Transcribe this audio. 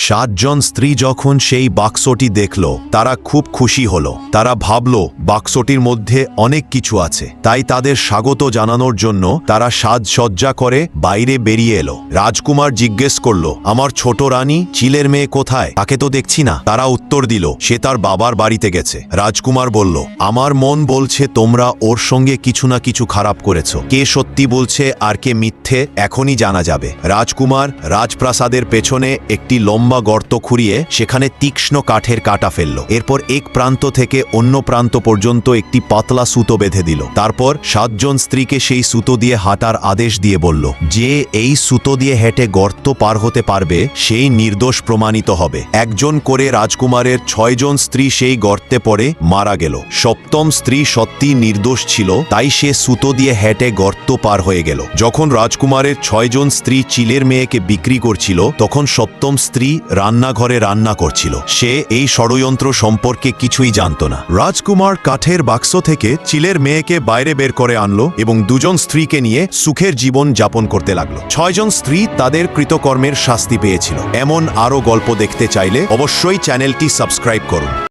সাতজন স্ত্রী যখন সেই বাক্সটি দেখল তারা খুব খুশি হলো। তারা ভাবল বাক্সটির মধ্যে অনেক কিছু আছে, তাই তাদের স্বাগত জানানোর জন্য তারা সাজসজ্জা করে বাইরে বেরিয়ে এলো। রাজকুমার জিজ্ঞেস করল, আমার ছোট রানী চিলের মেয়ে কোথায়? তাকে তো দেখছি না। তারা উত্তর দিল, সে তার বাবার বাড়িতে গেছে। রাজকুমার বলল, আমার মন বলছে তোমরা ওর সঙ্গে কিছু না কিছু খারাপ করেছ। কে সত্যি বলছে আর কে মিথ্যে এখনই জানা যাবে। রাজকুমার রাজপ্রাসাদের পেছনে একটি লম্বা গর্ত খুঁড়িয়ে সেখানে তীক্ষ্ণ কাঠের কাটা ফেলল। এরপর এক প্রান্ত থেকে অন্য প্রান্ত পর্যন্ত একটি পাতলা সুতো বেঁধে দিল। তারপর সাতজন স্ত্রীকে সেই সুতো দিয়ে হাঁটার আদেশ দিয়ে বলল, যে এই সুতো দিয়ে হেঁটে গর্ত পার হতে পারবে সেই নির্দোষ প্রমাণিত হবে। একজন করে রাজকুমারের 6 জন স্ত্রী সেই গর্তে পড়ে মারা গেল। সপ্তম স্ত্রী সত্যি নির্দোষ ছিল, তাই সে সুতো দিয়ে হেঁটে গর্ত পার হয়ে গেল। যখন রাজকুমারের 6 জন স্ত্রী চিলের মেয়েকে বিক্রি করছিল, তখন সপ্তম স্ত্রী রান্নাঘরে রান্না করছিল। সে এই ষড়যন্ত্র সম্পর্কে কিছুই জানত না। রাজকুমার কাঠের বাক্স থেকে চিলের মেয়েকে বাইরে বের করে আনলো এবং 2 জন স্ত্রীকে নিয়ে সুখের জীবন যাপন করতে লাগলো। 6 জন স্ত্রী তাদের কৃতকর্মের শাস্তি পেয়েছিল। এমন আরও গল্প দেখতে চাইলে অবশ্যই চ্যানেলটি সাবস্ক্রাইব করুন।